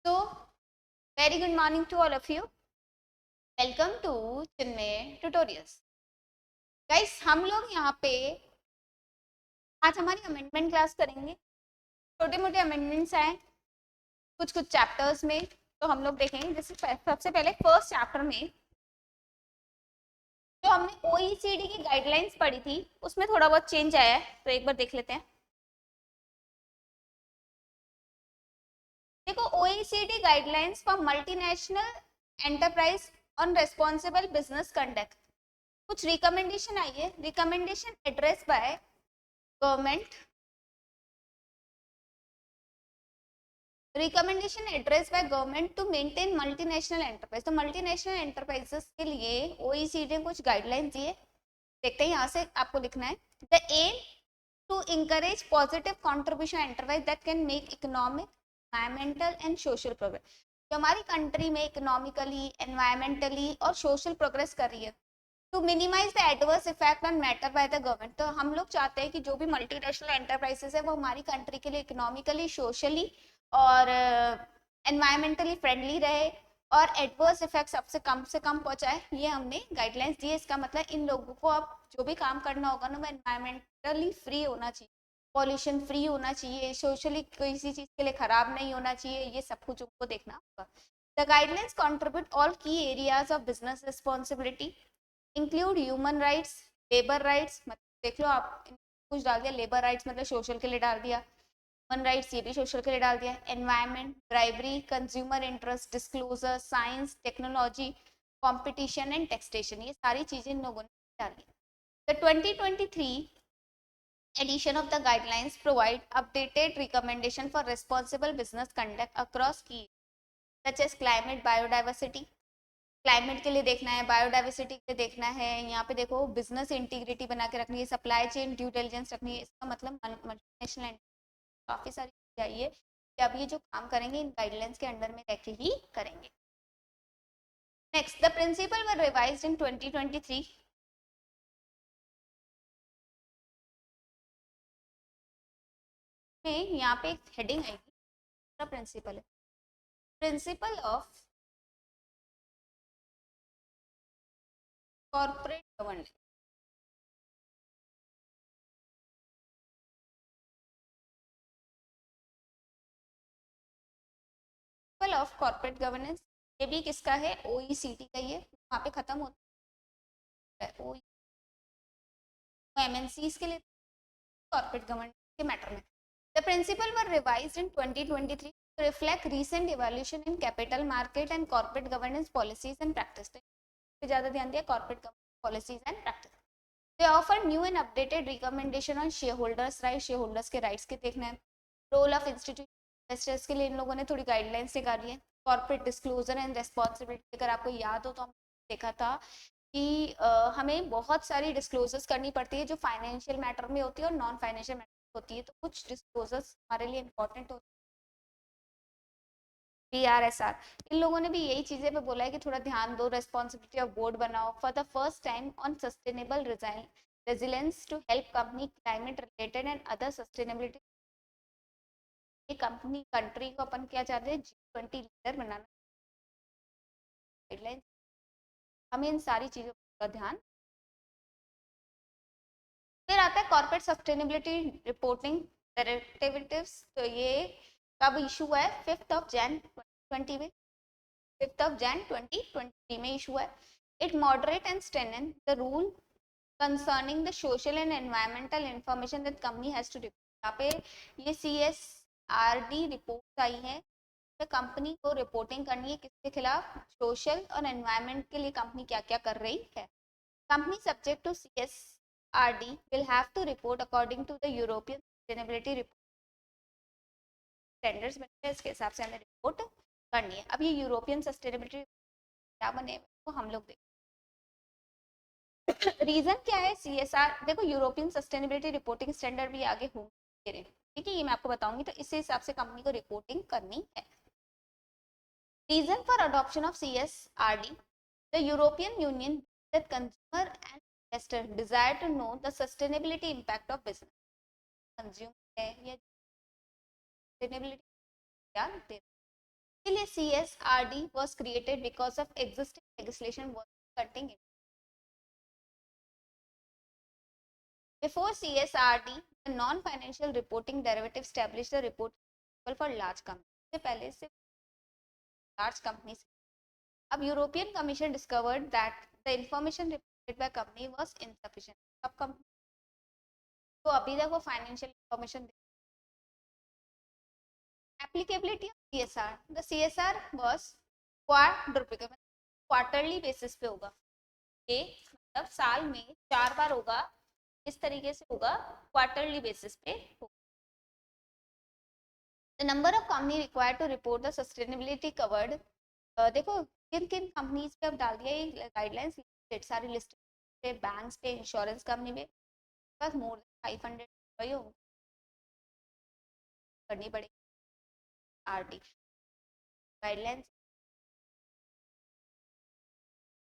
So, very good morning to all of you. Welcome to Chinmay Tutorials. Guys, हम लोग यहाँ पे आज हमारी अमेंडमेंट क्लास करेंगे. छोटे मोटे अमेंडमेंट्स आए कुछ कुछ चैप्टर्स में, तो हम लोग देखेंगे. जैसे सबसे पहले फर्स्ट चैप्टर में जो हमने OECD की गाइडलाइंस पढ़ी थी उसमें थोड़ा बहुत चेंज आया है, तो एक बार देख लेते हैं. देखो, OECD guidelines for multinational enterprise on responsible business conduct. कुछ रिकमेंडेशन आई है. Recommendation address by government. Recommendation address by government to maintain multinational enterprise. तो मल्टीनेशनल एंटरप्राइजेस के लिए OECD ने कुछ गाइडलाइंस दिए. देखते हैं, यहाँ से आपको लिखना है. The aim to encourage positive contribution enterprise that can make economic, environmental and social progress. जो हमारी कंट्री में इकोनॉमिकली, एनवायरमेंटली और सोशल प्रोग्रेस कर रही है, to minimise the adverse effect on matter by the government. तो हम लोग चाहते हैं कि जो भी मल्टीनेशनल एंटरप्राइजेस है वो हमारी कंट्री के लिए इकोनॉमिकली, सोशली और एनवायरमेंटली फ्रेंडली रहे और एडवर्स इफेक्ट सबसे कम पहुंचाए. ये हमने गाइडलाइंस दी है. इसका मतलब इन लोगों को अब जो भी काम करना होगा ना, वो एनवायरमेंटली फ्री होना चाहिए, पॉल्यूशन फ्री होना चाहिए, सोशली किसी चीज के लिए खराब नहीं होना चाहिए. ये सब कुछ उनको देखना होगा. द गाइडलाइंस कंट्रीब्यूट ऑल की areas of business responsibility, include human rights, labour rights. मतलब देख लो, आप कुछ डाल दिया लेबर राइट्स, मतलब सोशल के लिए डाल दिया. ह्यूमन राइट्स, ये भी सोशल के लिए डाल दिया. Environment, bribery, consumer interest, disclosure, science, technology, competition and taxation, ये सारी चीजें इन लोगों ने डाली. The 2023 edition of the guidelines provide updated recommendation for responsible business conduct across key such as climate, biodiversity. Climate के लिए देखना है, बायोडाइवर्सिटी के लिए देखना है. यहाँ पे देखो, बिजनेस इंटीग्रिटी बना के रखनी है, सप्लाई चेन ड्यू डिलिजेंस रखनी है. इसका मतलब मल्टीनेशनल काफी सारी चीजें आई है कि अब ये जो काम करेंगे इन गाइडलाइंस के अंडर में रह के ही करेंगे. Next, the principle were revised in 2023. में यहाँ पे एक हेडिंग आएगी, प्रिंसिपल है, principle of corporate governance. Principle of corporate governance, ये भी किसका है? OECD का. ये वहाँ पे खत्म होता है. MNCs के लिए, कॉर्पोरेट गवर्नेंस के मैटर में. The principle were revised in 2023 to reflect recent evolution in capital market and corporate governance policies and practice. पे ज़्यादा ध्यान दिया corporate governance policies and practice. They offer new and updated recommendation on shareholders rights. shareholders के rights के देखना है. Role of institutional investors के लिए इन लोगों ने थोड़ी guidelines निकाली है. Corporate disclosure and responsibility, अगर आपको याद हो तो हम देखा था कि हमें बहुत सारी डिस्क्लोजर्स करनी पड़ती है जो फाइनेंशियल मैटर में होती है और नॉन फाइनेंशियल मैटर होती है. तो कुछ डिस्क्लोजर्स हमारे लिए इंपॉर्टेंट होती है. BRSR, इन लोगों ने भी यही चीजें पे बोला है कि थोड़ा ध्यान दो, रेस्पॉन्सिबिलिटी ऑफ बोर्ड बनाओ for the first time on sustainable resilience to help company climate related and other sustainability. Company country को अपन क्या चाहते हैं? G20 लीडर बनाना. गाइडलाइन, हमें इन सारी चीजों का ध्यान. फिर आता है कॉर्पोरेट सस्टेनेबिलिटी रिपोर्टिंग डायरेक्टिव्स. तो ये कब इशू है? 5 Jan 2020 में. 5 Jan 2023 में इशू है. It moderate and strengthen the rule concerning the social and environmental information that company has to report. यहाँ पे ये CSRD रिपोर्ट आई है. तो कंपनी को रिपोर्टिंग करनी है किसके खिलाफ? सोशल और एनवायरमेंट के लिए कंपनी क्या क्या कर रही है. Company subject to CSRD will have to report according to the European Sustainability Report Standards. बने इसके हिसाब से हमें रिपोर्ट करनी है. अब ये यूरोपियन सस्टेनेबिलिटी क्या बने वो हम लोग देखें. रीजन क्या है? CSR, देखो यूरोपियन सस्टेनेबिलिटी रिपोर्टिंग स्टैंडर्ड भी आगे होंगे, ठीक है, ये मैं आपको बताऊंगी. तो इस हिसाब से कंपनी को रिपोर्टिंग करनी है. Reason for adoption of CSRD, the European Union that consumer and investor desire to know the sustainability impact of business. Consumer है या sustainability क्या दे. के लिए CSRD was created because of existing legislation was cutting it. Before CSRD, the non-financial reporting directive established the reporting for large companies. से पहले सिर्फ large companies. अब European Commission discovered that the information reported by company was insufficient. अब company तो अभी तक वो financial information applicability of CSR. The CSR was quadruple quarterly basis पे होगा ये मतलब साल में 4 बार होगा इस तरीके से होगा क्वार्टरली बेसिस पे होगा the number of company required to report the sustainability covered देखो किन किन कंपनीज पे अब डाल दिया ये गाइडलाइंस सारी लिस्ट पे बैंक्स पे इंश्योरेंस कंपनी पे बस मोर देन 500 वही करनी पड़ेगी आरटी गाइडलाइंस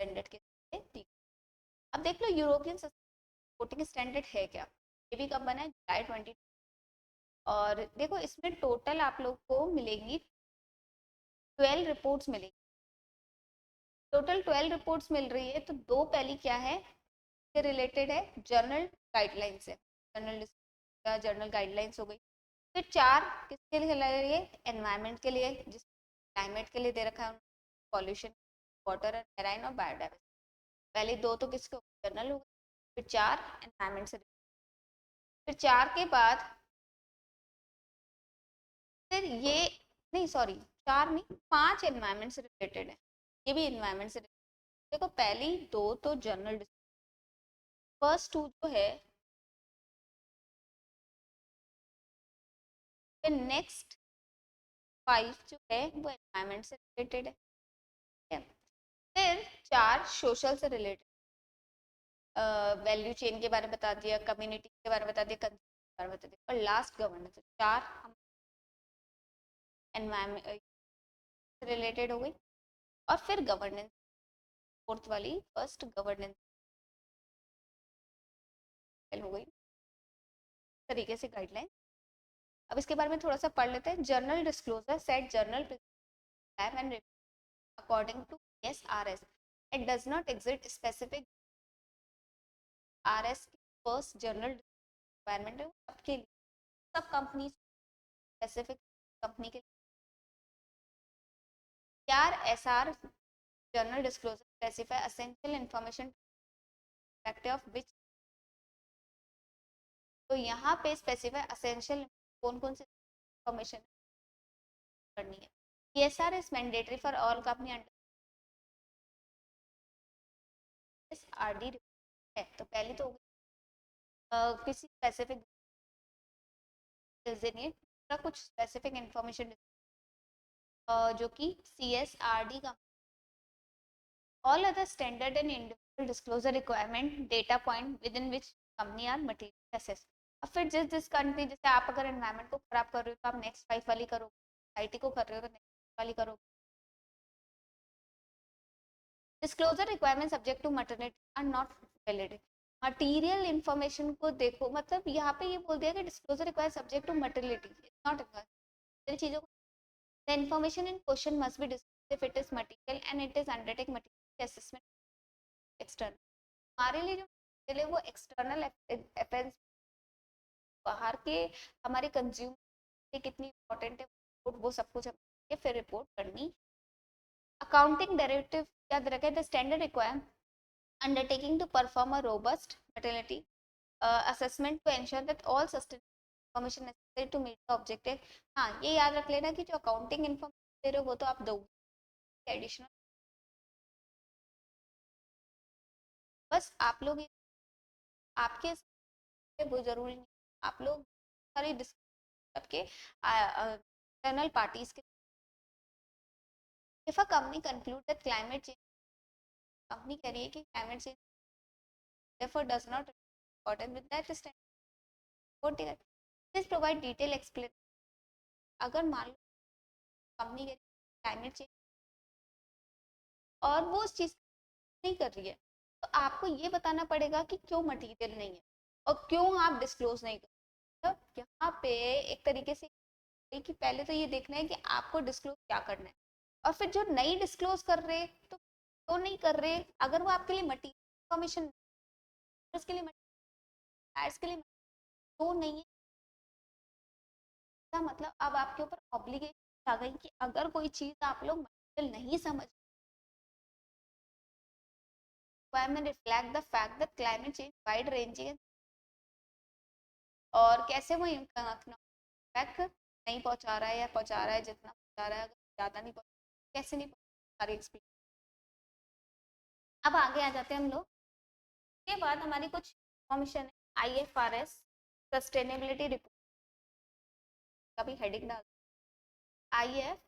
स्टैंडर्ड के ठीक अब देख लो यूरोपियन रिपोर्टिंग स्टैंडर्ड है क्या ये भी कब बना है जुलाई 20 और देखो इसमें टोटल आप लोग को मिलेंगी 12 रिपोर्ट्स मिलेगी टोटल 12 रिपोर्ट्स मिल रही है तो दो पहली क्या है से रिलेटेड है जर्नल गाइडलाइंस है जर्नल गाइडलाइंस हो गई फिर 4 किसके लिए लग रही है एनवायरनमेंट के लिए जिस क्लाइमेट के लिए दे रखा है पॉल्यूशन वाटर एंड मेराइन और बायोडाइवर्सिटी पहले दो तो किसके जर्नल हो गए फिर 4 एनवायरनमेंट से फिर 4 के बाद फिर ये नहीं सॉरी 4 नहीं 5 एनवायरनमेंट से रिलेटेड है ये भी एनवायरनमेंट से देखो पहली दो तो जर्नल फर्स्ट 2 जो है फिर नेक्स्ट 5 जो है वो एनवायरनमेंट से रिलेटेड है फिर 4 सोशल से रिलेटेड वैल्यू चेन के बारे में बता दिया कम्युनिटी के बारे में बता दिया कंज्यूमर के बारे में बता दिया और लास्ट गवर्नेंस 4 हम एनवायरनमेंट रिलेटेड हो गई और फिर गवर्नेंस फोर्थ वाली फर्स्ट गवर्नेंस हो गई तरीके से गाइडलाइन अब इसके बारे में थोड़ा सा पढ़ लेते हैं general disclosure set general and according to SRS it does not exist specific RS first general requirement है सबके लिए सब कंपनी स्पेसिफिक कंपनी के यार SR journal disclosure specify essential information of which तो यहाँ पे स्पेसिफाई एसेंशियल कौन कौन सी इंफॉर्मेशन करनी है CSR is mandatory for all company under RD है तो पहले तो किसी स्पेसिफिक कुछ स्पेसिफिक इंफॉर्मेशन जो कि CSRD का all other standard and individual disclosure requirement data point within which company are materially assessed अब फिर जिस कंट्री जैसे आप अगर एनवायरनमेंट को खराब कर रहे हो तो आप नेक्स्ट 5 वाली करोगे IT को कर रहे हो तो नेक्स्ट वाली करोगे disclosure requirement subject to materiality are not valid material information को देखो मतलब यहाँ पे ये बोल दिया कि disclosure require subject to materiality not require चीज़ों को the information in question must be disclosed if it is material and it is undertake material assessment external हमारे लिए जो वो एक्सटर्नल अफेयर्स बाहर के हमारे कंज्यूमर कितनी इंपॉर्टेंट है वो सब कुछ हमें फिर रिपोर्ट करनी अकाउंटिंग डायरेक्टिव याद रखें the standard require undertaking to perform a robust materiality assessment to ensure that all sustainable information necessary to meet the objective हाँ ये याद रख लेना कि जो अकाउंटिंग इन्फॉर्मेशन दे रहे हो वो तो आप दोगे एडिशनल बस आप लोग आपके वो जरूरी नहीं आप लोग सारी सबके एक्सटर्नल पार्टीज के if a company conclude that climate change company कह रही है कि climate change therefore does not according with that standard please provide detail explanation अगर मान लो कंपनी कह क्लाइमेट चेंज और वो उस चीज नहीं कर रही है तो आपको ये बताना पड़ेगा कि क्यों मटेरियल नहीं है और क्यों आप डिस्क्लोज नहीं कर तो यहाँ पे एक तरीके से कि पहले तो ये देखना है कि आपको डिस्क्लोज क्या करना है, और फिर जो नहीं डिस्क्लोज कर रहे तो नहीं कर रहे, अगर वो आपके लिए मटीरियल इन्फॉर्मेशन के लिए एड्स के लिए तो नहीं है, इसका मतलब अब आपके ऊपर ऑब्लिगेशन आ गई कि अगर कोई चीज आप लोग मटेरियल नहीं समझ, requirement reflect the fact that climate change wide ranging, और कैसे वो इम्पैक्ट नहीं पहुंचा रहा है या पहुंचा रहा है, जितना पहुंचा रहा है, अगर ज़्यादा नहीं पहुंचा कैसे नहीं पहुंचा, सारी एक्सप्लेन। अब आगे आ जाते हैं हम लोग, के बाद हमारी कुछ इन्फॉर्मेशन है, IFRS सस्टेनेबिलिटी रिपोर्ट का भी हेडिंग डाल, IF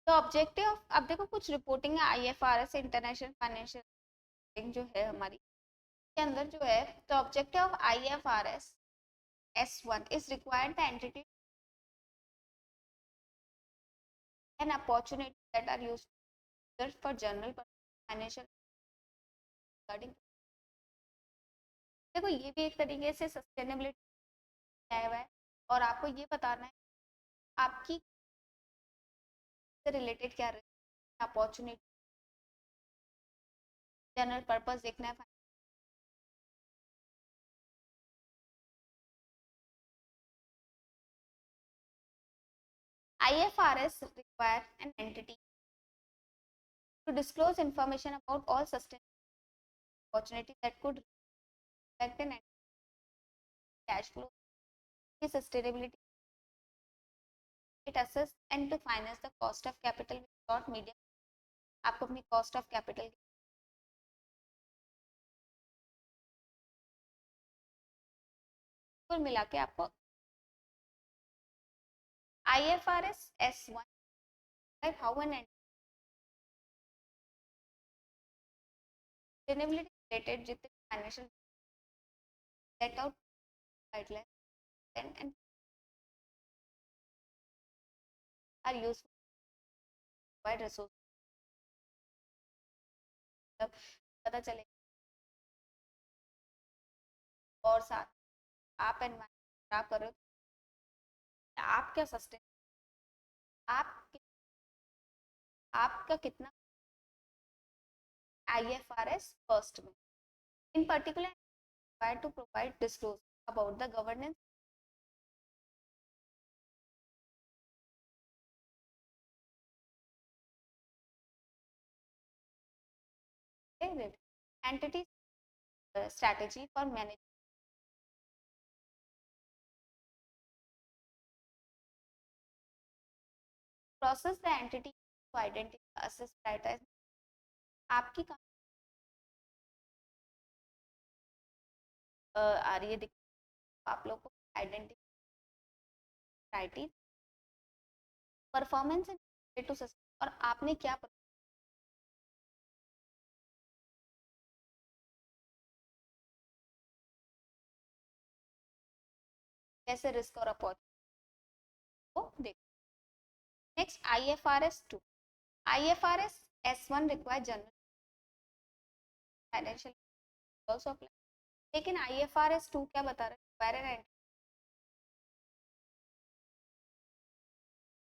तो ऑब्जेक्टिव ऑफ, अब देखो कुछ रिपोर्टिंग है IFRS इंटरनेशनल फाइनेंशियल जो है हमारी के अंदर जो है, तो objective of IFRS S1 is required the entity and opportunity that are used for general financial regarding, देखो ये भी एक तरीके से सस्टेनेबिलिटी आया हुआ है, और आपको ये बताना है आपकी से रिलेटेड क्या अपॉर्चुनिटी, जनरल पर्पस देखना है। IFRS require an entity to disclose information about all sustainable opportunities that could affect an cash flow, sustainability. It assess and to finance the cost of capital with short medium, आपको अपनी cost of capital कुल मिला के आपको IFRS S1 right, how an sustainability related जितने financial set out guidelines and are used to provide resources, पता चले, और साथ आप एनवायरमेंट खराब कर रहे हो, आप क्या सस्टेन, आप आपका कितना IFRS फर्स्ट में in particular required to provide disclosure about the governance entity strategy for managing process the entity to identify assess prioritize आपकी आ रही है, आप लोग को आइडेंटिटी परफॉर्मेंस टू सिस्टम, और आपने क्या कैसे रिस्क और अपॉर्चुनिटी को देखो। Next IFRS 2, IFRS S1 require general financial also apply, लेकिन IFRS 2 क्या बता रहा है,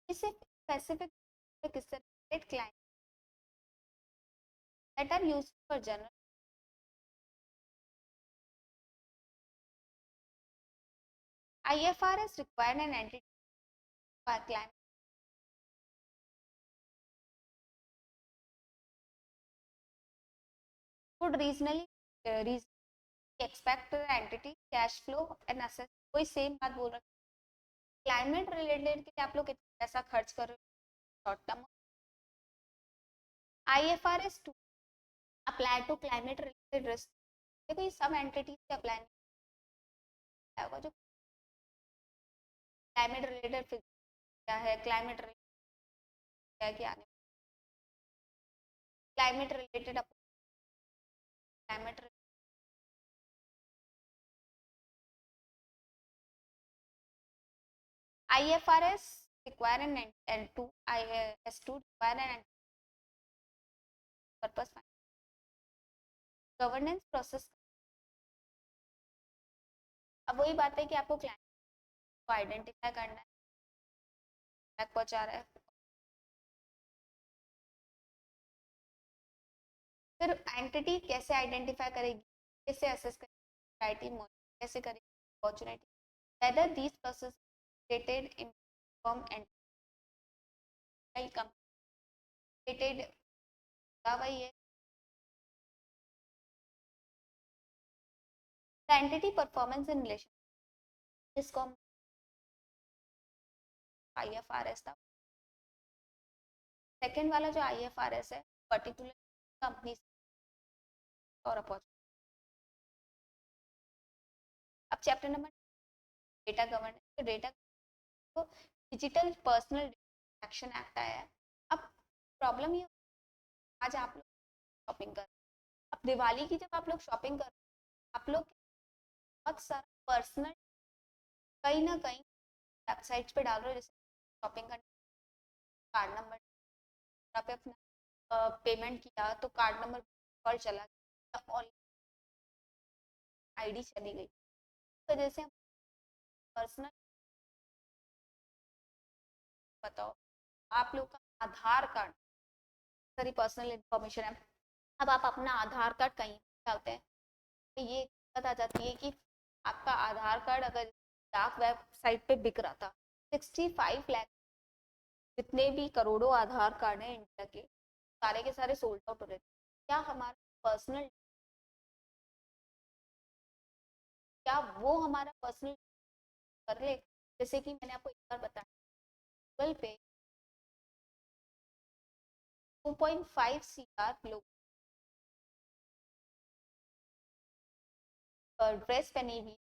इसे specific client that are used for general IFRS require an entity for client could reasonably expect the entity cash flow and assets, कोई same बात बोल रहा है, क्लाइमेट रिलेटेड के लिए आप लोग कितना पैसा खर्च कर रहे हो short term, IFRS 2 apply to climate related risk, देखो ये सब एंटिटीज से अप्लाई नहीं होगा, जो क्लाइमेट रिलेटेड क्या है, क्लाइमेट है कि आने climate related climate IFRS require an L2 IS2 require an purpose governance process. अब वही बात है कि आपको क्लाइंट को आइडेंटिफाई करना है पहुंचा रहा है, फिर एंटिटी कैसे आइडेंटिफाई करेगी, कैसे असेस करेगी, कैसे करेगी opportunity, whether these process related in firm and completed वही है the entity performance in relation जिसको हम IFRS था। सेकेंड वाला जो IFRS है पर्टिकुलर कंपनी और अपॉर्चुनिटी। अब चैप्टर नंबर डेटा गवर्नेंस, तो डेटा तो डिजिटल पर्सनल एक्शन एक्ट आया है। अब प्रॉब्लम ये आज आप लोग शॉपिंग कर, अब दिवाली की जब आप लोग शॉपिंग कर, आप लोग बहुत सारा पर्सनल कहीं ना कहीं वेबसाइट्स पे डाल रहे हो, जैसे शॉपिंग करने कार्ड नंबर पे अपना पेमेंट किया तो कार्ड नंबर कॉल चला गया और आईडी चली गई, तो जैसे पर्सनल बताओ आप लोग का आधार कार्ड सारी पर्सनल इंफॉर्मेशन है, अब आप अपना आधार कार्ड कहीं डालते हैं तो ये दिक्कत आ जाती है कि आपका आधार कार्ड अगर डाक वेबसाइट पे बिक रहा था 65 लाख, जितने भी करोड़ों आधार कार्ड हैं इंडिया के सारे सोल्ड आउट हो रहे थे, क्या हमारा पर्सनल, क्या वो हमारा पर्सनल कर ले, जैसे कि मैंने आपको एक बार बताया गूगल पे 2.5 CR लोग ड्रेस पहनी हुई,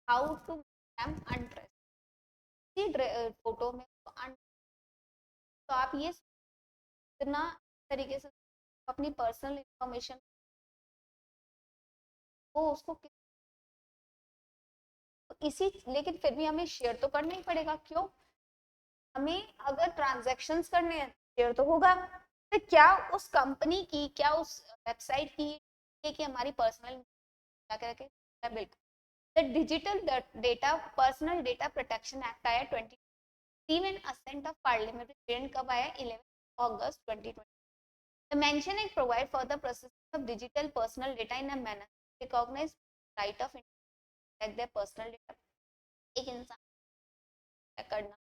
how to ma'am undress photo में तो आप ये इतना तरीके से अपनी पर्सनल इंफॉर्मेशन वो उसको इसी, लेकिन फिर भी हमें शेयर तो करना ही पड़ेगा, क्यों, हमें अगर ट्रांजैक्शंस करने हैं शेयर तो होगा, तो क्या उस कंपनी की, क्या उस वेबसाइट की कि हमारी पर्सनल क्या कह रखे, बिल्कुल। The digital data personal data protection act आया 20 एंड असेंट ऑफ पार्लियामेंट कब आया 11 अगस्त 2020। The mention and provide for the processing of digital personal data in a manner recognize right of like their personal data। एक इंसान करना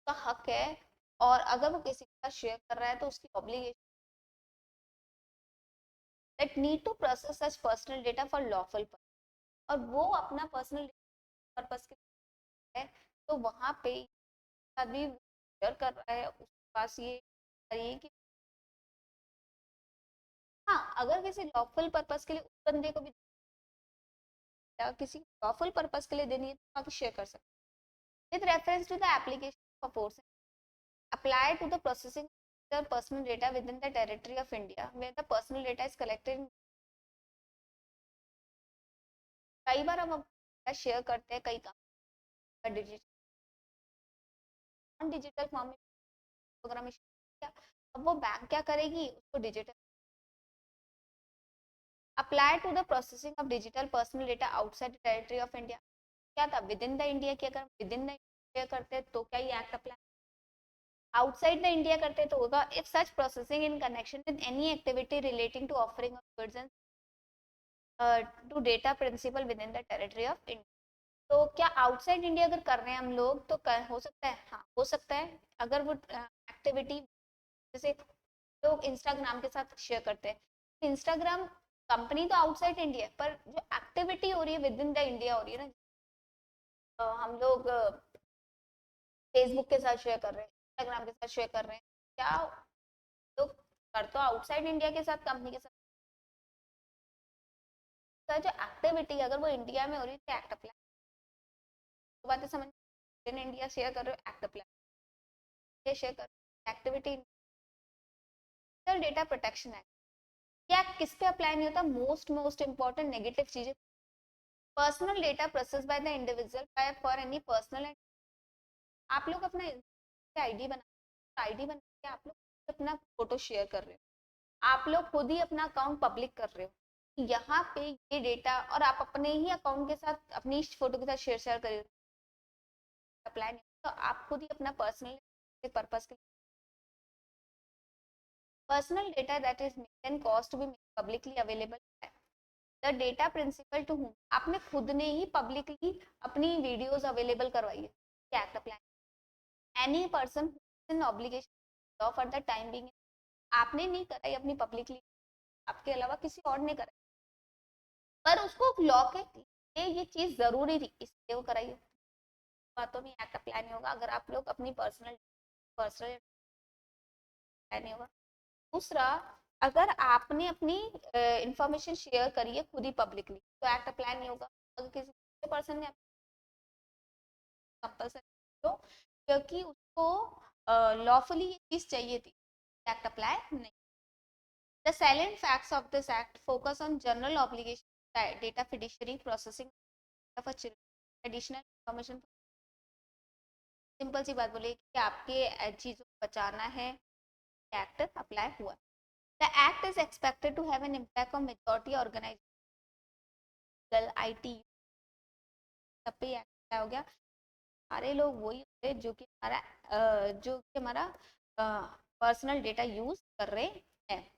का हक है, और अगर वो किसी का शेयर कर रहा है तो उसकी obligation that need to process such personal data for lawful purpose, और वो अपना पर्सनल पर्पस के है, तो वहां पे आदमी शेयर कर रहा है उसके पास ये कि हाँ, अगर किसी लॉफुल पर्पस के लिए उस बंदे को भी या किसी लॉफुल पर्पस के लिए देनी है तो आप शेयर कर सकते। With reference to the application of force applied to the processing the personal data within the territory of India where the personal data is collected। कई बार हम शेयर करते हैं कई काम डिजिटल डिजिटल फॉर्म में अगर हमें किया, अब वो बैंक क्या करेगी उसको digital apply to the processing of digital personal data outside territory of India, क्या था विद इन द इंडिया की, अगर विद इन द इंडिया करते हैं तो क्या ये act apply, outside the India करते तो होगा if such processing in connection with any activity relating to offering of goods and to data principal within the territory of India. तो क्या आउटसाइड इंडिया अगर कर रहे हैं हम लोग तो हो सकता है, हाँ हो सकता है, अगर वो एक्टिविटी जैसे लोग इंस्टाग्राम के साथ शेयर करते हैं, इंस्टाग्राम कंपनी तो आउटसाइड इंडिया है पर जो एक्टिविटी हो रही है विद इन द इंडिया हो रही है ना, हम लोग फेसबुक के साथ शेयर कर रहे हैं, इंस्टाग्राम के साथ शेयर कर रहे हैं, क्या लोग कर तो आउटसाइड इंडिया के साथ कंपनी के साथ जो एक्टिविटी अगर वो इंडिया में हो रही है तो एक्ट अप्लाई, तो बातें समझ इन इंडिया शेयर कर रहे हो एक्ट अप्लाई, शेयर कर एक्टिविटी डेटा प्रोटेक्शन एक्ट। ये एक्ट किस पे अप्लाई नहीं होता? मोस्ट इंपॉर्टेंट नेगेटिव चीजें। Personal data process by the individual bye for any personal. आप लोग अपना आईडी बना, आईडी बना के आप लोग अपना फोटो शेयर कर रहे हो, आप लोग खुद ही अपना अकाउंट पब्लिक कर रहे हो, यहाँ पे ये डेटा और आप अपने ही अकाउंट के साथ अपनी फोटो के साथ शेयर करिए, अप्लाई नहीं। तो आप खुद ही अपना पर्सनल पर्पस के personal data that is made and cost to be publicly available है the data principal to whom. आपने खुद ने ही पब्लिकली अपनी वीडियोस अवेलेबल करवाई है, क्या act apply. Any person in obligation law for the time being, आपने नहीं कराई अपनी पब्लिकली, आपके अलावा किसी और ने कराई, पर उसको लॉ के ये चीज जरूरी थी इसलिए वो कराई। बातों में एक्ट अप्लाई नहीं होगा अगर आप लोग अपनी पर्सनल नहीं होगा। दूसरा, अगर आपने अपनी इंफॉर्मेशन शेयर करी है खुद ही पब्लिकली तो एक्ट अप्लाई नहीं होगा। अगर किसी पर्सन ने कंपल्सरी तो क्योंकि उसको लॉफुली ये चीज चाहिए थी, एक्ट अप्लाई नहीं। The silent facts of this act focus on general obligation data fiduciary processing of additional information. Simple सी बात बोलिए कि आपके चीजों को बचाना है, एक्ट अप्लाई हुआ। The act is expected to have an impact on majority organization, IT, सब पे एक्ट हो गया। सारे लोग वही होते जो कि हमारा पर्सनल डेटा यूज कर रहे हैं।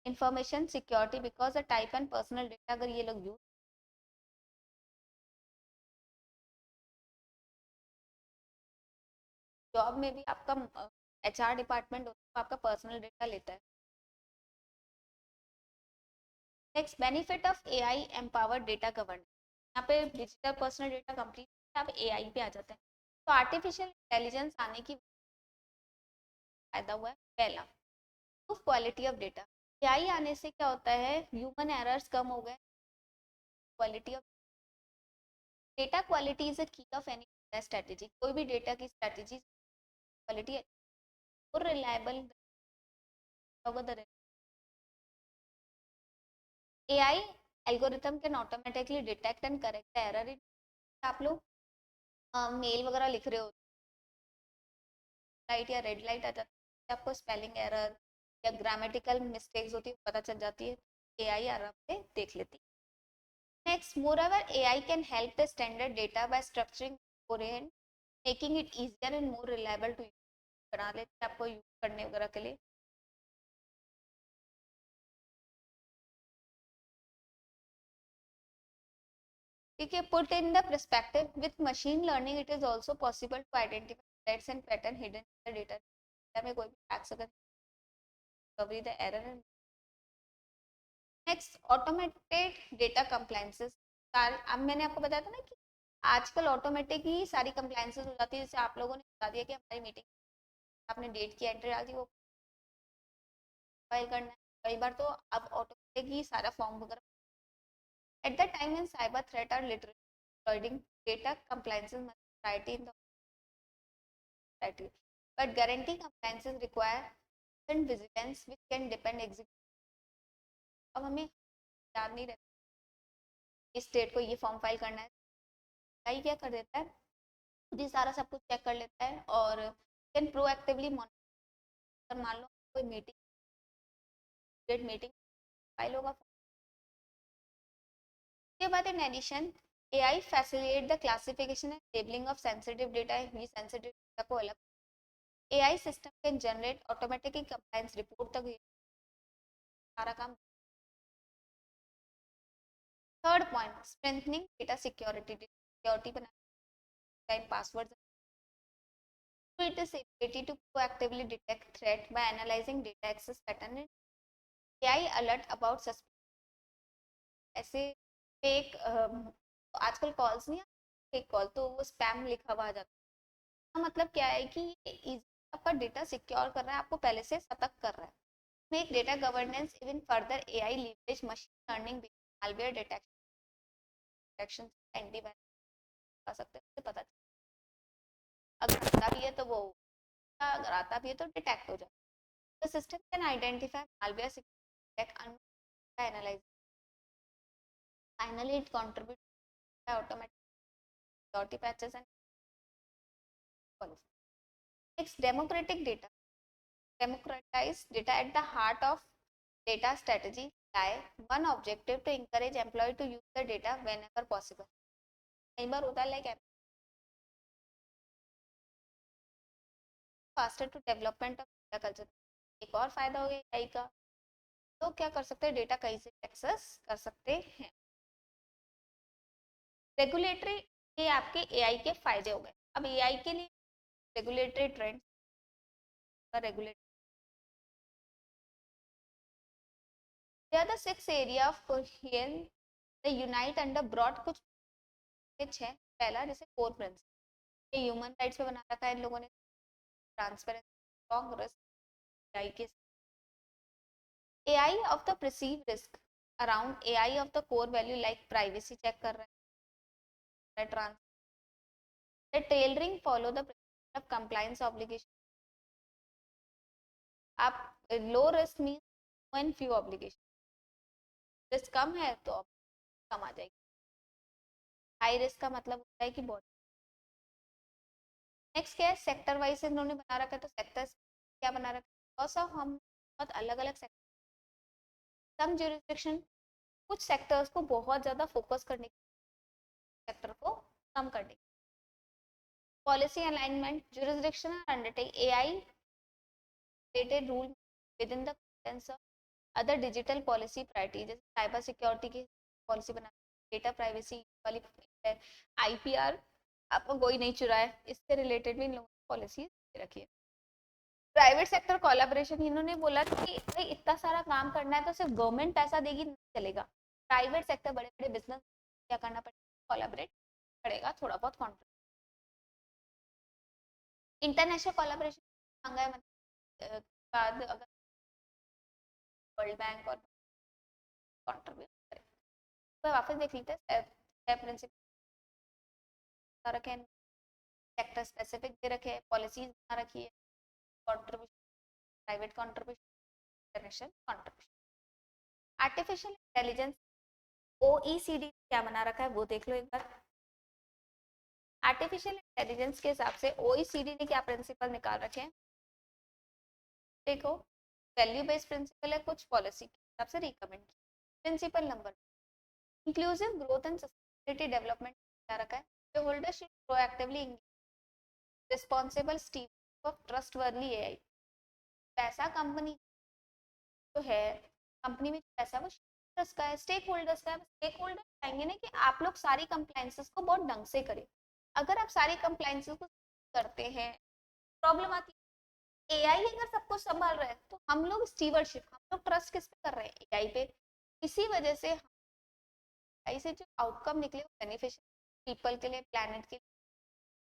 Information security because the type and personal data अगर ये लोग यूज, जॉब में भी आपका HR डिपार्टमेंट आपका पर्सनल डेटा लेता है। Next, benefit of AI empower data governance. यहाँ पे डिजिटल पर्सनल डेटा कंप्लीट आप AI पे आ जाते हैं। तो आर्टिफिशियल इंटेलिजेंस आने की फायदा हुआ है। पहला, क्वालिटी ऑफ डेटा। एआई आने से क्या होता है, ह्यूमन एरर्स कम हो गए। Quality of data, quality is a की ऑफ एनी स्ट्रेटेजी। कोई भी डेटा की स्ट्रेटेजी क्वालिटी और रिलायबल होगा। AI algorithm can automatically detect and correct error in. आप लोग मेल वगैरह लिख रहे हो, लाइट या रेड लाइट आ जाती है, आपको स्पेलिंग एरर या ग्रामेटिकल मिस्टेक्स होती है पता चल जाती है, एआई आराम से देख लेती है। Next, moreover, AI can help the standard data by structuring coherent, making it easier and more reliable to use. बना लेते हैं आपको यूज करने वगैरह के लिए। ठीक है, put in the perspective with machine learning, it is also possible to identify threats and pattern hidden in the data. में कोई भी facts अगर discovery the error and next, automated data compliances। अब मैंने आपको बताया था ना कि आजकल ऑटोमेटिक ही सारी कंप्लायंसेस हो जाती है। जैसे आप लोगों ने बता दिया कि हमारी मीटिंग आपने डेट की एंट्री डाल दी, वो फाइल करना है। कई बार तो अब ऑटोमेटिक ही सारा फॉर्म वगैरह। At the time in cyber threat are literally exploiting data compliances must priority in the society, but guarantee compliances require constant vigilance which can depend execute। अब हमें याद नहीं रहता इस डेट को ये फॉर्म फाइल करना है, क्या क्या कर देता है, खुद ही सारा सब कुछ चेक कर लेता है और कैन प्रोएक्टिवली मॉनिटर। मान लो कोई मीटिंग फाइल होगा, उसके बाद in addition AI facilitate the classification and labeling of sensitive data। ये sensitive data को अलग, AI system can generate automatically compliance report तक ये सारा काम। Third point, strengthening data security, बना time password. It is ability to proactively detect threat by analyzing data access pattern and AI alert about suspicious ऐसे fake आजकल calls नहीं, fake call तो वो स्पैम लिखा हुआ आ जाता है। मतलब क्या है कि आपका डेटा सिक्योर कर रहा है, आपको पहले से सतर्क कर रहा है। Make data governance even further, AI leverage machine learning malware detection antivirus कर सकते हैं, पता अगर पता भी है तो वो अगर आता भी है तो डिटेक्ट हो जाए। The system can identify malware, security, analyse, finally it contribute automatic security patches and policy. Next, democratic data. Democratize data at the heart of data strategy lie one objective to encourage employee to use the data whenever possible. कई बार होता है like faster to development of data culture. एक और फायदा हो गया AI का, तो क्या कर सकते हैं, डेटा कहीं से एक्सेस कर सकते हैं। रेगुलेटरी, ये आपके एआई के फायदे हो गए। अब एआई के लिए रेगुलेटरी ट्रेंड का regulate, they are the six area of coherence they unite under broad कुछ है। पहला जैसे कोर प्रिंसिपल, ये ह्यूमन राइट्स पे बना रखा है इन लोगों ने। ट्रांसपेरेंसी, स्ट्रॉन्ग रिस्क एआई के, AI of the perceive risk around AI of the core value like privacy check कर रहे हैं। Trans the tailoring follow the principle of compliance obligation. आप low risk mean one few obligation, risk कम है तो कम आ जाएगी। High risk का मतलब होता है कि बहुत। नेक्स्ट क्या है, सेक्टर वाइज इन्होंने बना रखा है, तो सेक्टर्स क्या बना रखा है, बिकॉज ऑफ हम बहुत अलग अलग सेक्टर, सम ज्यूरिसडिक्शन कुछ सेक्टर्स को बहुत ज़्यादा फोकस करने की, सेक्टर को कम करने की। Policy alignment, jurisdiction undertake AI related rule within the contents of other digital policy priority, जैसे साइबर सिक्योरिटी की पॉलिसी बना, डेटा प्राइवेसी वाली, आईपीआर आपको कोई नहीं चुराए, इससे रिलेटेड भी इन लोगों ने पॉलिसी रखी है। प्राइवेट सेक्टर कोलैबोरेशन, इन्होंने बोला कि भाई इतना सारा काम करना है तो सिर्फ गवर्नमेंट पैसा देगी नहीं चलेगा, प्राइवेट सेक्टर बड़े बड़े बिजनेस क्या करना पड़ेगा, कोलैबोरेट पड़ेगा, थोड़ा बहुत कॉन्ट्रैक्ट। इंटरनेशनल कोलैबोरेशन मांगा है, मतलब बाद अगर वर्ल्ड बैंक और कंट्रीब्यूट करें, तो वापस देख लेते हैं प्रिंसिपल रखे, सेक्टर स्पेसिफिक दे रखे, पॉलिसीज बना रखी है, contribution, private contribution, international contribution. Artificial intelligence, OECD क्या बना रखा है वो देख लो एक बार। आर्टिफिशियल इंटेलिजेंस के हिसाब से ओईसीडी ने क्या प्रिंसिपल निकाल रखे हैं, देखो वैल्यू बेस्ड प्रिंसिपल है, कुछ पॉलिसी के हिसाब से recommend. Principle number, inclusive growth and sustainability development क्या रखा है, जो holder ship proactively responsible Steve of trustworthy AI. पैसा कंपनी जो है, कंपनी में पैसा वो शेयर्स का है, स्टेक होल्डर्स का है। स्टेक होल्डर चाहेंगे ना कि आप लोग सारी कंप्लायंसेस को बहुत ढंग से करें। अगर आप सारी कंप्लायंसेस को करते हैं, प्रॉब्लम आती है। एआई अगर सब कुछ संभाल रहा है तो हम लोग स्टीवर्डशिप, हम लोग ट्रस्ट किस पे कर रहे हैं, एआई पे। इसी वजह से एआई से जो आउटकम निकले वो बेनिफिशियल, पीपल के लिए, प्लैनेट के लिए,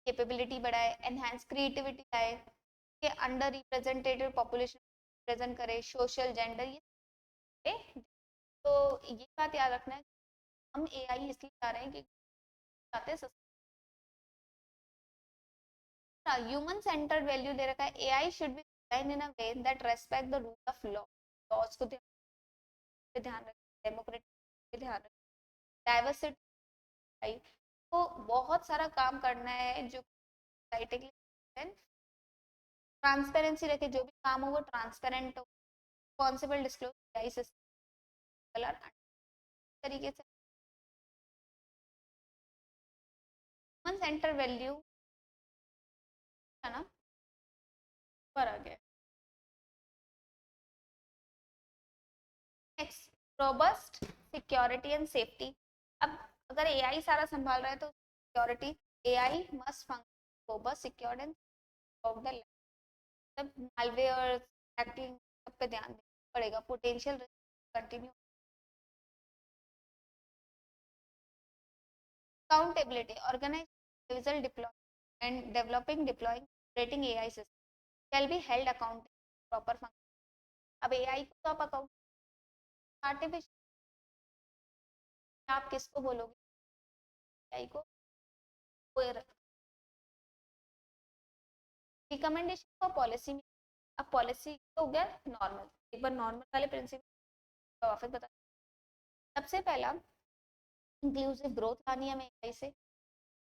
कैपेबिलिटी बढ़ाए, एनहांस क्रिएटिविटी आए, के अंडर रिप्रेजेंटेटेड पॉपुलेशन प्रेजेंट करे, सोशल जेंडर, ये तो ये बात याद रखना है, हम एआई इसलिए जा रहे हैं कि चाहते हैं ह्यूमन सेंटर्ड वैल्यू दे रखा है, AI should be design in a way that respect the rule of law, laws को ध्यान रखें, डेमोक्रेटिक पे ध्यान रखें, डाइवर्सिटी, तो बहुत सारा काम करना है जो सोसाइटी के लिए। ट्रांसपेरेंसी रखे, जो भी काम हो वो ट्रांसपेरेंट हो, रिस्पॉन्सिबल डिस्क्लोजर एआई सिस्टम तरीके से। ह्यूमन सेंटर वैल्यू है ना, ऊपर आ गया। Next, robust security and safety. अब अगर एआई सारा संभाल रहा है तो security, AI must function robust, secured and of the सब मालवेयर हैकिंग सब पे ध्यान देना पड़ेगा, potential risk continue. Accountability, organise individual deploy and developing deploying operating AI system can be held accountable proper function. अब एआई को तो आप अकाउंट, आर्टिफिशियल, आप किसको बोलोगे एआई को, रिकमेंडेशन फॉर पॉलिसी में, अब पॉलिसी हो गया नॉर्मल, एक बार नॉर्मल वाले प्रिंसिपल वापस बता। सबसे पहला इंक्लूसिव ग्रोथ लानी है हमें एआई से,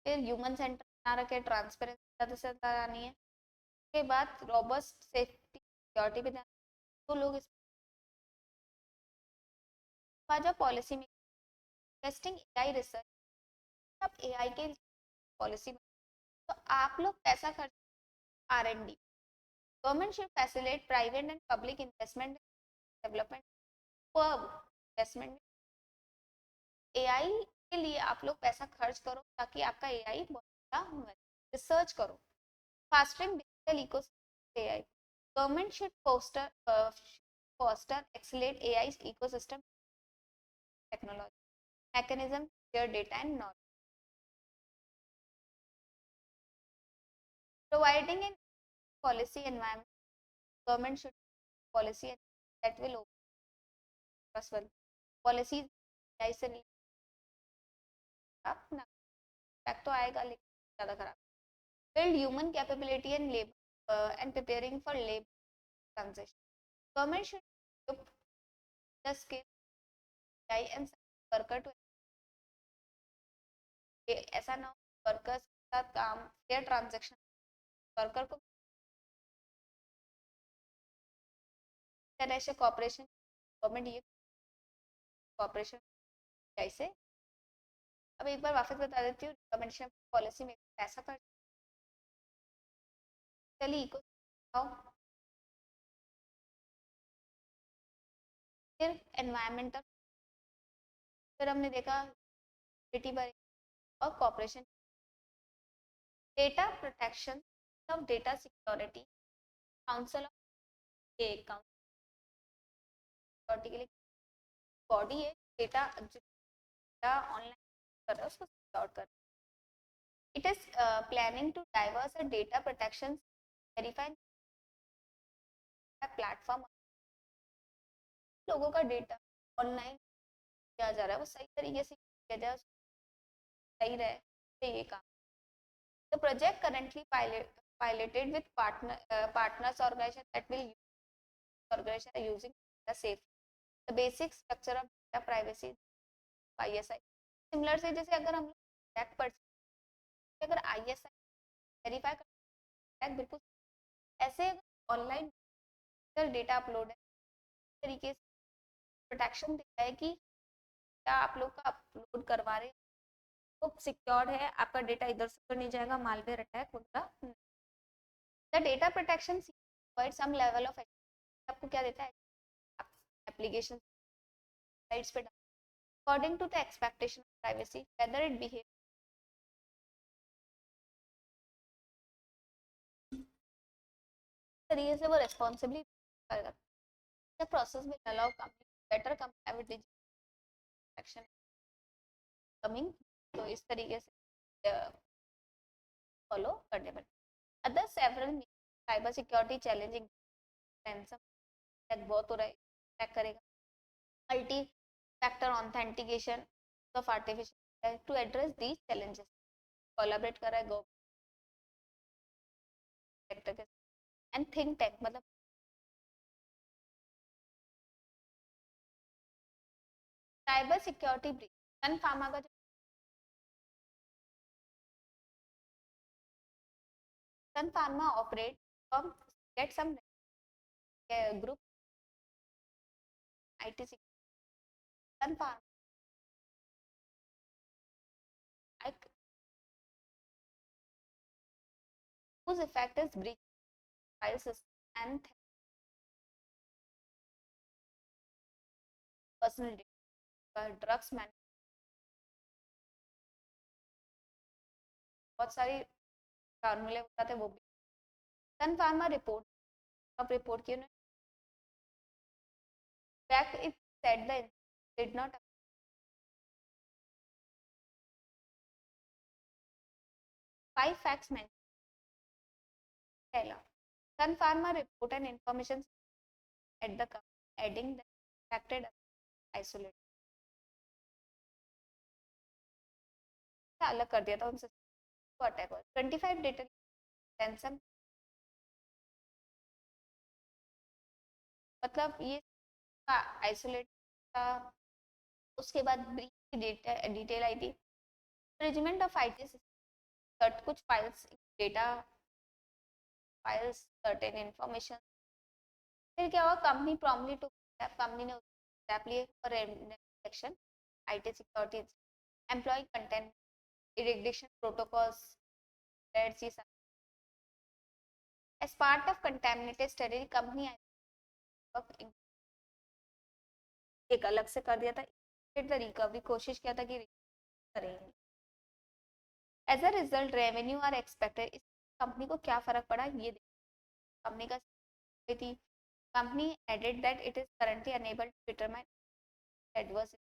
फिर ह्यूमन सेंटर बना रखे, ट्रांसपेरेंसी ज़्यादा से ज़्यादा लानी है, उसके बाद रॉबस्ट सेफ्टी सिक्योरिटी पे ध्यान, तो लोग इस जो पॉलिसी में टेस्टिंग एआई रिसर्च, अब एआई के पॉलिसी, तो आप लोग पैसा खर्च R&D, government should facilitate private and public investment development, investment AI के लिए आप लोग पैसा खर्च करो ताकि आपका एआई बहुत अच्छा रिसर्च करो, fostering digital ecosystem AI, government should foster accelerate AI's ecosystem technology mechanism share data and knowledge, providing an policy environment, government should policy that will open trustworthy policies AI से खराब ना, impact तो आएगा लेकिन ज़्यादा खराब, build human capability and labor and preparing for labor transition, government should equip the skill AI and worker to ऐसा ना हो वर्कर्स के साथ काम फेयर ट्रांजेक्शन, वर्कर को तरह से कॉपरेशन, गवर्नमेंट ये कॉपरेशन कैसे, अब एक बार वापस बता देती हूँ, रिकमेंडेशन पॉलिसी में पैसा खर्च, चलिए इको फिर एनवायरमेंटल, फिर हमने देखा बेटी बारे और cooperation, data protection of data security council of security के लिए बॉडी है, डेटा ऑनलाइन कर रहा है उसको सिक्योर कर, it is planning to diverse data protection verify platform, लोगों का डेटा ऑनलाइन किया जा रहा है वो सही तरीके से किया जाए, सही रहे, तो ये काम, the project currently piloted with partners organization that will organization are using data safe, the basic structure of data privacy ISI, similar से जैसे अगर हम लोग पर अगर ISI वेरीफाई कर बिल्कुल ऐसे ऑनलाइन डेटा अपलोड है तरीके से प्रोटेक्शन दिखता है कि क्या आप लोग का अपलोड करवा रहे तो सिक्योर है, आपका डेटा इधर से तो नहीं जाएगा, मालवेयर अटैक वगैरह, the data protection provide some level of आपको क्या देता है एप्लीकेशन साइट्स पे according to the expectation of privacy whether it behave तरीके से वो रेस्पॉन्सिबली करेगा, the process will allow company better comply with digital action coming, तो इस तरीके से फॉलो करने पड़े, other several cyber security challenging ransom attack बहुत हो रहा है, अटैक करेगा, multi factor authentication of artificial to address these challenges, collaborate कर रहा है गवर्नमेंट सेक्टर के एंड थिंक टैंक, मतलब cyber security breach, Sun Pharma का Sun Pharma operate from get some group IT Sun Pharma whose effect is breach file system and personal data, ड्रग्स मैन बहुत सारी फार्मूले बताते वो भी, सन फार्मा रिपोर्ट अब रिपोर्ट की उन्होंने fact it said the did not 5 facts mentioned, पहला Sun Pharma report and information at the adding the affected isolate अलग कर दिया था उनसे, अटैक हुआ 25 डेटा रैंसम मतलब ये आइसोलेट था। उसके बाद ब्रीफ डिटेल आई थी, रेजिमेंट ऑफ आईटी सिस्टम, कुछ files data files certain information. फिर क्या हुआ, कंपनी प्रॉम्प्टली टू कंपनी ने स्टेप लिए और section IT security employ content irrigation protocols as part of contaminated study company एक अलग से कर दिया था, फिर रिकवरी कोशिश किया था कि करेंगे। As a result revenue are expected, इस कंपनी को क्या फर्क पड़ा ये कंपनी का थी। Company added that it is currently unable to determine adverse,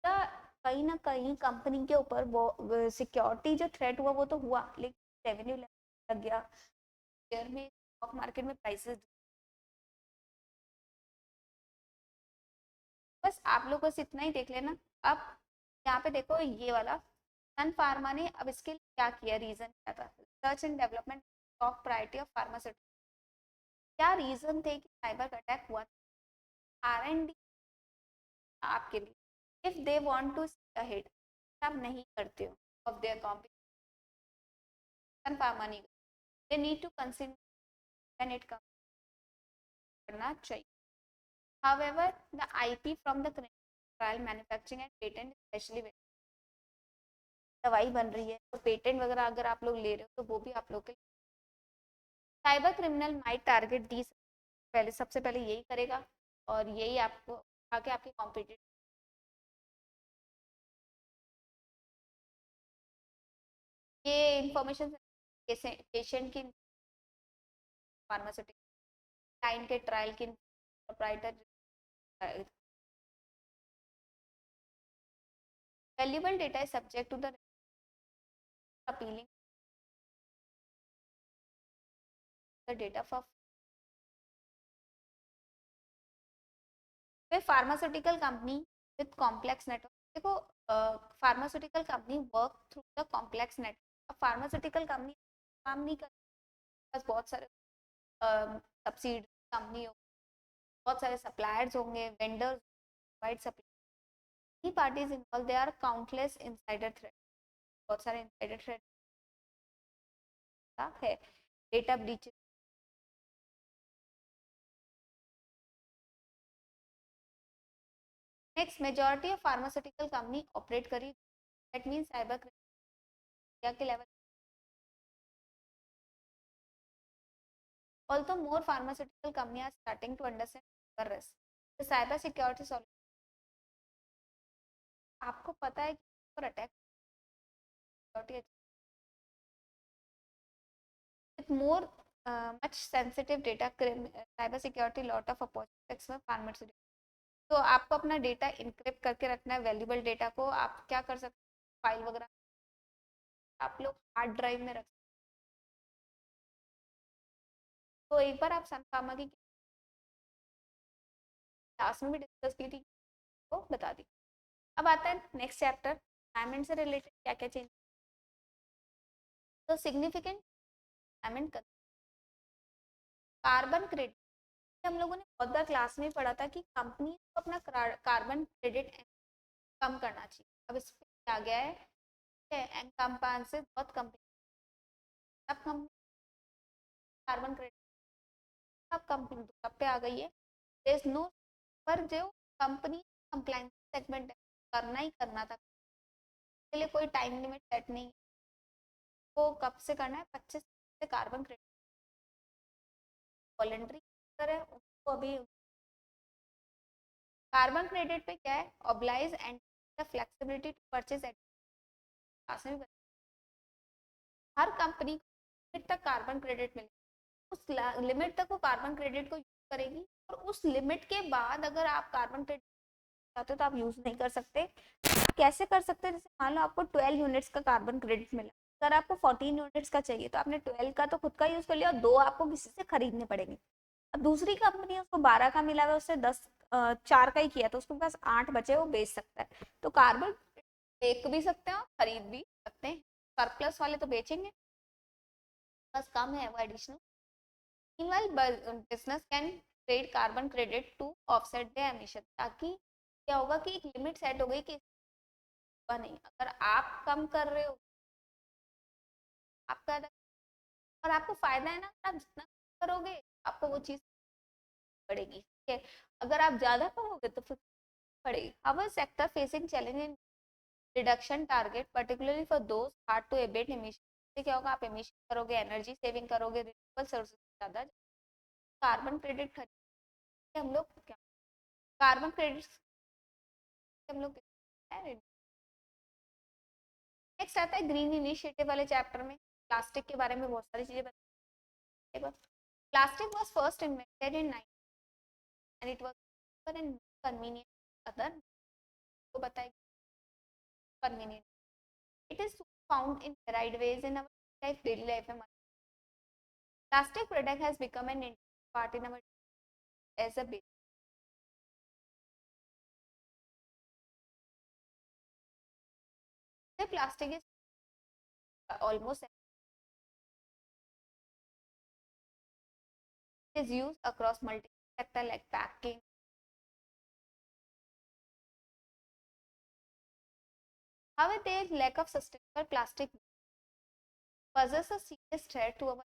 कहीं ना कहीं कंपनी के ऊपर वो सिक्योरिटी जो थ्रेट हुआ वो तो हुआ, लेकिन रेवेन्यू लग गया, शेयर में स्टॉक मार्केट में प्राइसेस। बस आप लोग बस इतना ही देख लेना। अब यहाँ पे देखो ये वाला सन फार्मा ने अब इसके लिए क्या किया, रीजन क्या था, research and development top priority of pharmaceutical. क्या रीजन थे कि साइबर अटैक हुआ, R&D आपके लिए, if they want to stay ahead, आप नहीं करते हो of their competition, Sun Pharma नहीं, they need to consider when it कम करना चाहिए। However, the IP from the trial manufacturing and patent especially दवाई बन रही है तो पेटेंट वगैरह अगर आप लोग ले रहे हो तो वो भी आप लोग के साइबर क्रिमिनल माइट टारगेट दी, पहले सबसे पहले यही करेगा और यही आपको आके आपके कॉम्पिटिटर ये इंफॉर्मेशन पेशेंट की फार्मास्यूटिकल क्लाइंट के ट्रायल की proprietor valuable data is subject to the appealing the data for pharmaceutical company with complex network। देखो pharmaceutical company work through the complex network. Pharmaceutical company काम नहीं कर, बस बहुत सारे सब्सिडी कंपनी हो, बहुत सारे सप्लायर्स होंगे, vendors, wide supply parties involve, they are countless insider threat, बहुत सारे इनसाइडर थ्रेट है, data breach. Next, majority of pharmaceutical company operate करी, दैट मींस साइबर क्राइम के level. Although more pharmaceutical companies are starting to understand cyber risk, the cyber security solution, आपको पता है कि for attack with more much sensitive data, cyber security lot of opportunities में pharmaceutical। तो आपको अपना data encrypt करके रखना है, वैल्यूबल डेटा को आप क्या कर सकते हैं, फाइल वगैरह आप लोग हार्ड ड्राइव में रख सकते। तो एक बार आप सन फार्मा की क्लास में भी डिस्कस की थी, तो बता दी। अब आता है नेक्स्ट चैप्टर, एनवायरमेंट से रिलेटेड क्या क्या चेंज। तो सिग्निफिकेंट एनवायरमेंट, कार्बन क्रेडिट, हम लोगों ने बहुत बार क्लास में पढ़ा था कि कंपनी को अपना कार्बन क्रेडिट कम करना चाहिए। अब इस पे आ गया है एनकम्पासेस बहुत कंपनी, अब कंपनी कार्बन क्रेडिट अब कंपनी कब पे आ गई है, देयर इज नो, पर जो कंपनी कंप्लायंस सेगमेंट करना ही करना था, के लिए कोई टाइम लिमिट सेट नहीं, वो कब से करना है, 25 से कार्बन क्रेडिट वॉलंटरी है उनको अभी। कार्बन क्रेडिट पे क्या है, oblige and the flexibility to purchase at, हर कंपनी को लिमिट तक कार्बन क्रेडिट मिले, उस लिमिट तक वो कार्बन क्रेडिट को यूज करेगी, और उस लिमिट के बाद अगर आप कार्बन क्रेडिट चाहते हो तो आप यूज नहीं कर सकते। कैसे कर सकते हैं, जैसे मान लो आपको 12 यूनिट्स का कार्बन क्रेडिट मिला, अगर आपको 14 यूनिट्स का चाहिए तो आपने 12 का तो खुद का यूज कर लिया और 2 आपको किसी से खरीदने पड़ेंगे। अब दूसरी कंपनी है उसको 12 का मिला हुआ, उससे 4 का ही किया तो उसके पास 8 बचे, वो बेच सकता है। तो कार्बन बेच भी सकते हैं और खरीद भी सकते हैं, सरप्लस वाले तो बेचेंगे, बस कम है वो additional. Meanwhile business can trade carbon credit to offset the emission, ताकि क्या होगा कि एक लिमिट सेट हो गई कि नहीं, अगर आप कम कर रहे हो आपका, और आपको फायदा है ना, आप जितना करोगे आपको वो चीज पड़ेगी, ठीक है। अगर आप ज्यादा करोगे तो फिर पड़ेगी। Our sector facing challenge in reduction target particularly for those hard to abate emission. इससे क्या होगा, आप एमिशन करोगे, एनर्जी सेविंग करोगे, रिन्यूएबल सोर्सेज ज्यादा, कार्बन क्रेडिट खरीद हम लोग क्या, कार्बन क्रेडिट हम लोग। नेक्स्ट आता है ग्रीन इनिशिएटिव वाले चैप्टर में, प्लास्टिक के बारे में बहुत सारी चीजें बताएगा। Plastic was first invented in 9 and it was for an convenient other, तो बताएगा convenient, it is found in varied ways in our life, daily life में। Plastic product has become an part in our age a base. Plastic is almost is used across multiple sector like packing. However, there is lack of sustainable plastic poses a serious threat to our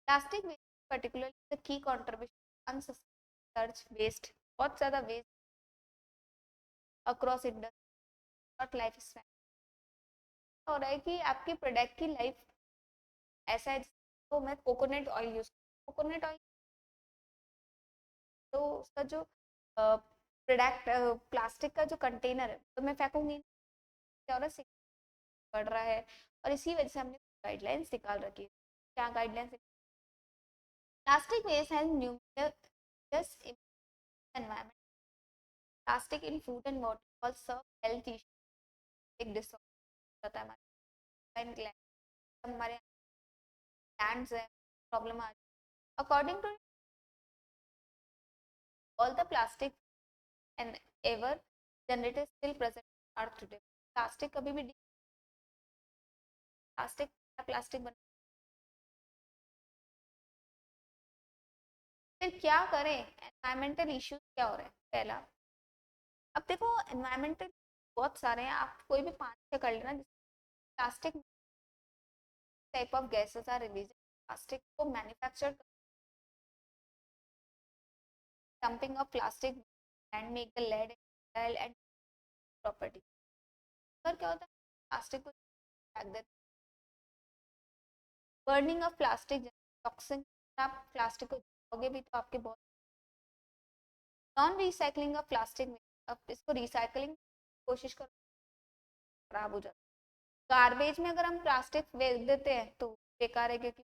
plastic waste, particularly the key contribution unsustainable research waste, बहुत ज़्यादा waste across industry और life span हो रहा है कि आपके product की life ऐसा है। तो मैं coconut oil use, coconut oil तो उसका जो प्रोडक्ट प्लास्टिक का जो कंटेनर है तो मैं फेंकूंगी और बढ़ रहा है, और इसी वजह से हमने गाइडलाइंस निकाल रखी है। क्या guidelines, plastic waste has numerous environment, plastic in food and water also health issue, एक डिसऑर्डर होता है हमारे हमारे लैंड्स है, प्रॉब्लम आ रही है। According to all the plastic and ever generated still present earth today, plastic कभी भी प्लास्टिक प्लास्टिक बना, फिर क्या करें, एनवायरमेंटल इश्यूज क्या हो रहे हैं। पहला, अब देखो एनवायरमेंटल बहुत सारे हैं, आप कोई भी 5-6 कर लेना। Plastic type of gases are release, plastic को manufacture, dumping of plastic and make the lead and property. फिर क्या होता है, प्लास्टिक को फेंक देते, बर्निंग ऑफ प्लास्टिक टॉक्सिन, आप प्लास्टिक को जलाओगे भी तो आपके बहुत, नॉन रिसाइकलिंग ऑफ प्लास्टिक में, अब इसको रिसाइकलिंग कोशिश करो, खराब हो जाता है। गार्बेज में अगर हम प्लास्टिक फेंक देते हैं तो बेकार है, क्योंकि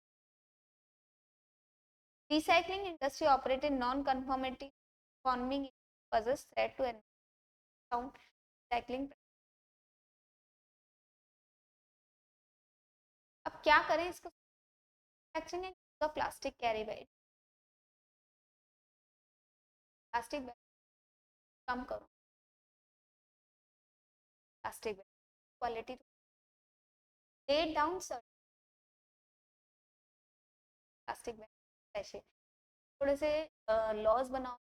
recycling industry operate in non-conformity conforming poses threat to sound recycling। अब क्या करें इसको, manufacturing and plastic carry bag, plastic bag कम करो, plastic bag quality, lay down plastic bag ऐसे थोड़े से लॉज बनाओ,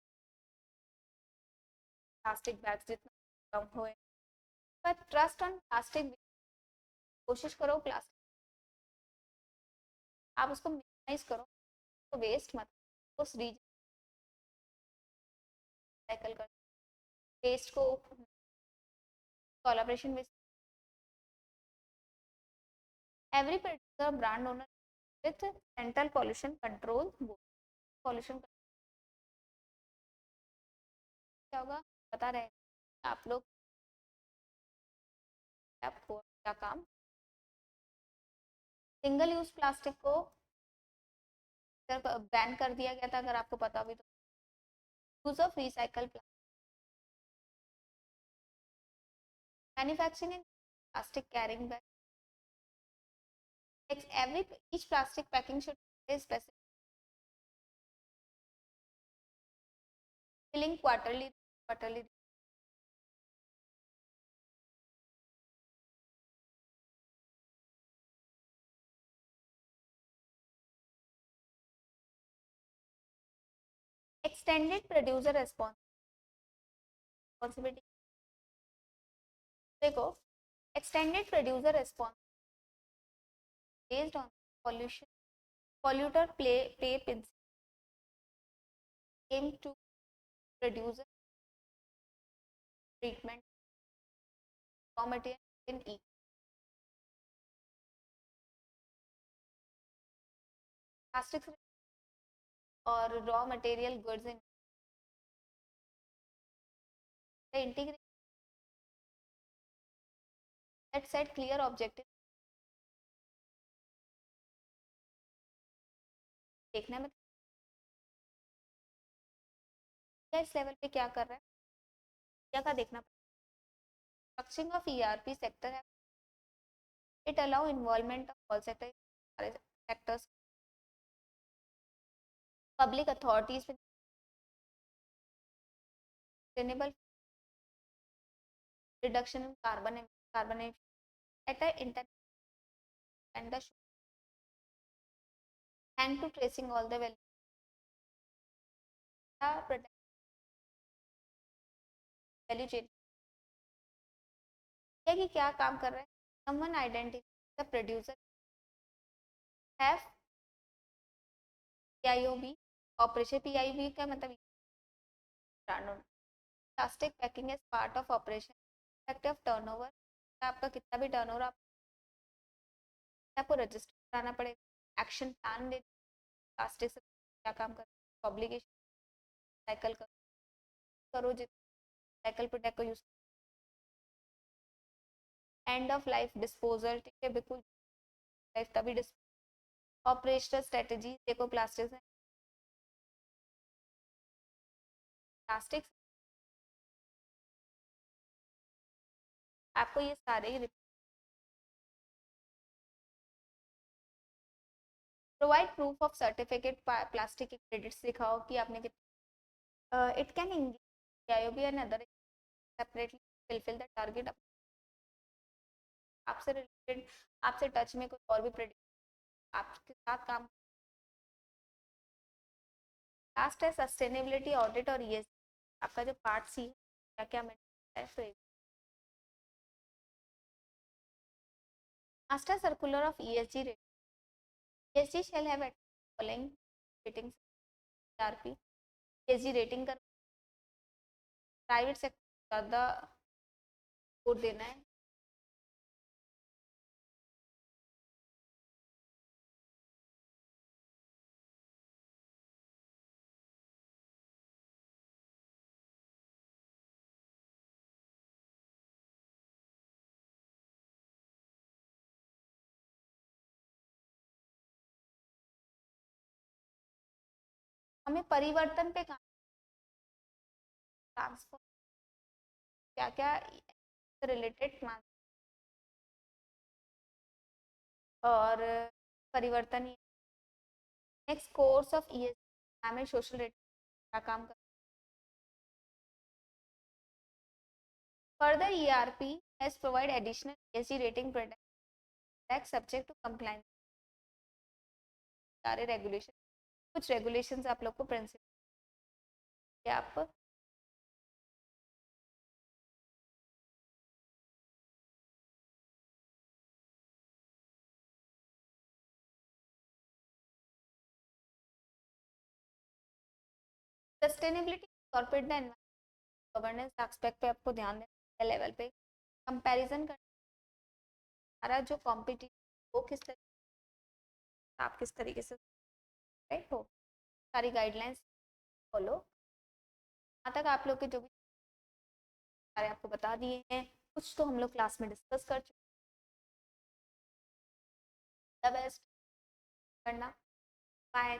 प्लास्टिक बैग जितना कम होए, पर ट्रस्ट ऑन प्लास्टिक, कोशिश करो प्लास्टिक आप उसको मिनिमाइज करो, तो वेस्ट मत, उस रिसाइकल कर, वेस्ट को कोलैबोरेशन में every particular brand owner with central pollution control board, pollution क्या होगा पता रहे आप लोग, आपको क्या काम। सिंगल यूज प्लास्टिक को बैन कर दिया गया था, अगर आपको पता भी तो। Use of recycle manufacturing plastic carrying bag, every each plastic packing should be specific, filling quarterly extended producer responsibility, देखो extended producer response based on pollution polluter pay principle aim to produce treatment raw material in each plastics or raw material goods in the integrate that set clear objective। देखना है इस level पे क्या कर रहा है, क्या का देखना। स्ट्रक्चरिंग ऑफ ईआरपी सेक्टर है, it allow involvement of all sectors, public authorities, sustainable reduction in carbon at a internet and the and to tracing all the value chain कि क्या काम कर रहा है। someone identify the producer have PIOB operation, PIOB का मतलब plastic packing as part of operation, effective turnover, आपका कितना भी टर्नओवर आपको रजिस्टर कराना पड़ेगा, एक्शन प्लान दे प्लास्टिक से क्या काम कर, ऑब्लिगेशन साइकिल करो साइकिल प्रोडक्ट को use, end of life disposal, ठीक है बिल्कुल लाइफ तभी ऑपरेशनल स्ट्रेटजी देखो प्लास्टिक से प्लास्टिक आपको ये सारे ही provide proof of certificate plastic के क्रेडिट्स दिखाओ कि आपने कितना, it can engage IOB and other separately fulfil the target, आपसे रिलेटेड आपसे टच में कोई और भी प्रोडक्ट आपके साथ काम। लास्ट है सस्टेनेबिलिटी ऑडिट और ये आपका जो पार्ट सी क्या क्या मेंटेन है। Master circular of ESG rating, ESG shall have at following ratings ERP, ESG rating कर प्राइवेट सेक्टर ज़्यादा वोट देना है, हमें परिवर्तन पे काम ट्रांसफर क्या क्या रिलेटेड और परिवर्तन ही next course of ESG social rating क्या काम कर। Further ERP has provide additional ESG rating products subject to compliance, सारे रेगुलेशन कुछ रेगुलेशंस आप लोग को प्रिंसिपल आप सस्टेनेबिलिटी कॉर्पोरेट गवर्नेंस एस्पेक्ट पे आपको ध्यान देना लेवल पे कंपैरिजन करना, हमारा जो कॉम्पिटिशन वो किस तरीके आप किस तरीके से राइट हो, सारी गाइडलाइंस फॉलो। यहाँ तक आप लोग के जो भी सारे आपको बता दिए हैं, कुछ तो हम लोग क्लास में डिस्कस कर चुके, द बेस्ट करना, बाय।